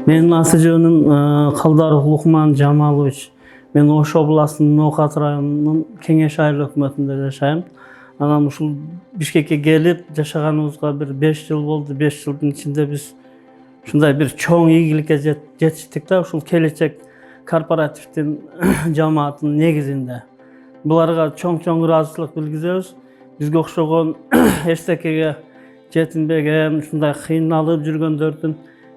Мен Асыжөнүн Калдаров Лукман Жамалович. Мен Ош областынын Ноокат районунун Кеңеш айыл өкмөтүндө жашайм. Анан ушул Бишкекке келип жашаганыбызга бир 5 жыл болду. 5 жылдын ичинде биз ушундай бир чоң ийгиликке жетиштик да, ушул келечек корпоративдин жамааттын негизинде. Буларга чоң ыраазычылык билгизебиз. Бизге окшогон эчтекеге жетинбеген, ушундай кыйналып жүргөндөрдүн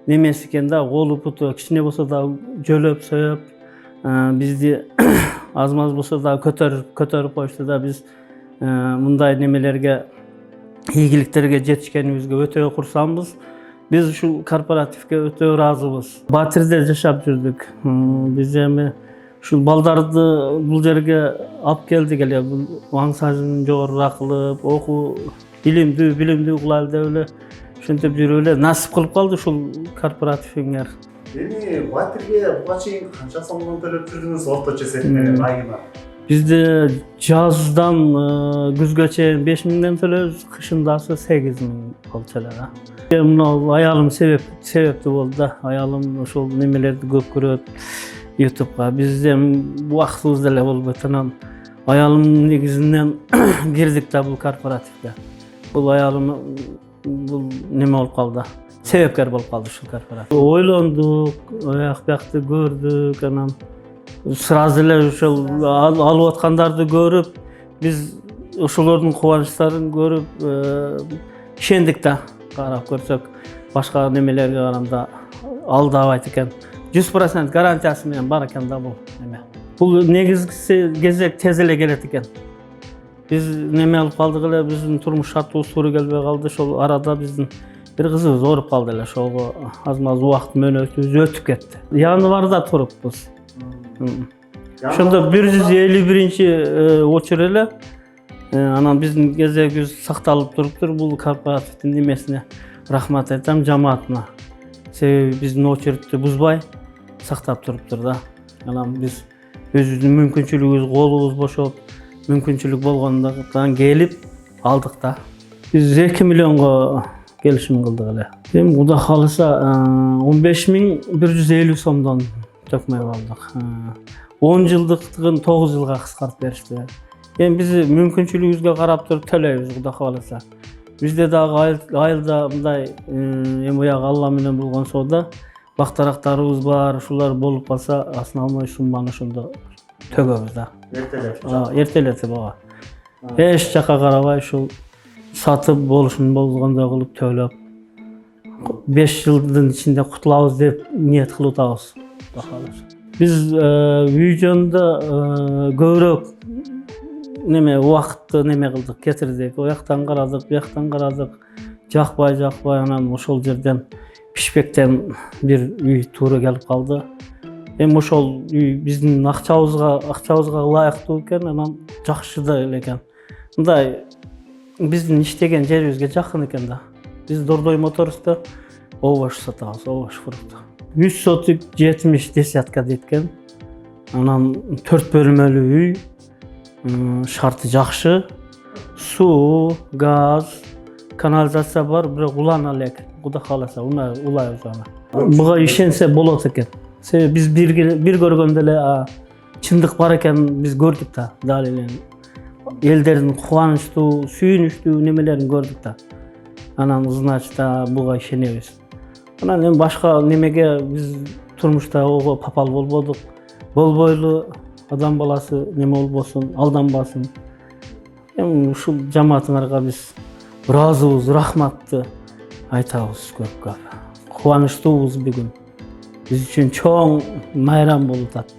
немеси экен да, колу буту кичине болсо да жөлөп сөйөп, бизди аз-маз болсо да көтөрүп коюшту да. Биз мындай немелерге, ийгиликтерге жетишкенибизге өтө курсанбыз. Биз ушул корпоративге өтө ыраазыбыз. Батирде жашап жүрдүк. Биз эми ушул балдарды бул жерге алып келдик эле. Аң сажын жогорураак кылып, окуу билимдүү кылайлы деп эле ошентип жүрүп эле насип кылып калды ушул корпоративиңер. Эми Батирге буга чейин канча сомдон төлөп жүрдүңүз орточо эсеп айына? Бизде жаздан күзгө чейин 5000ден төлөбүз, кышындасы 8000 болчу эле да. Мына аялым себептүү болду да. Аялым ошол немелерди көп көрөт YouTube'га. Бизде убактыбыз деле болбойт. Анан аялымдын негизинен кирдик да бул корпоративге. Бул аялым бул неме болуп калды. Себепкер болуп калды ушул корпоратив. Ойлондук, аякты көрдүк, анан сразу эле ошол алып аткандарды көрүп, биз ошолордун кубанычтарын көрүп ишендик да. Карап көрсөк, башка немелерге караганда алдабайт экен. 100% гарантиясы менен бар экен да бул неме. Бул негизгиси кезек тез эле келет экен. Биз неме алып калдык эле, биздин турмуш шартыбыз туура келбей калды. Ошол арада биздин бир кызыбыз ооруп калды эле. Ошого аз-маз убакыт мөөнөтүбүз өтүп кетти. Январда туруппуз. Ошондо 151 очур эле. Анан биздин кезегибиз сакталып туруптур. Бул корпоративдин немесине рахмат айтам, жамаатына. Себеби биздин очередти бузбай сактап туруптур да. Анан биз өзүбүздүн мүмкүнчүлүгүбүз, колубуз бошоп, мүмкүнчүлүк болгондон келип алдык да. Биз 2 миллионго келишим кылдык эле. Эми Кудай кааласа 15150 сомдон төкмөй калдык. 10 жылдыктыгын 9 жылга кыскартып беришти. Эми биз мүмкүнчүлүгүбүзгө карап туруп төлөйбүз, Кудай кааласа. Бизде дагы айылда мындай эми уягы Алла менен болгон соода бактарактарыбыз бар. Ушулар болуп калса, основной сумманы ошондо төгөбүз да. Эртелете бага. Эч жака карабай ушул сатып болушун болгондой кылып төлөп 5 жылдын ичинде кутулабыз деп ниет кылып атабыз. Биз үй жөнүндө көбүрөөк неме убакытты неме кылдык, кетирдик. Ояктан карадык, бияктан карадык. Жакпай, анан ошол жерден Пишпектен бир үй туура келип калды. Эми ошол үй биздин акчабызга ылайыктуу экен, анан жакшы да эле экен. Мындай биздин иштеген жерибизге жакын экен да. Биз Дордой моторсто овощ сатабыз, овощ фрукт. 100 сотик 70 десятка деткен. Анан 4 бөлмөлүү үй. Шарты жакшы. Суу, газ, канализация бар, бирок улана элек. Кудай кааласа, улайбыз аны. Буга ишенсе болот экен. Себеби биз бир көргөндө эле чындык бар экен биз көрдүк да. Дал эле элдердин кубанычтуу, сүйүнүчтүү немелерин көрдүк да. Анан значит буга ишенебиз. Анан эми башка немеге биз турмушта ого папал болбодук. Болбойлу адам баласы неме болбосун, алданбасын. Эми ушул жамаатыңарга биз ыраазыбыз, рахматты айтабыз көп. Кубанычтуубуз бүгүн. Биз үчүн чоң майрам болуп атат.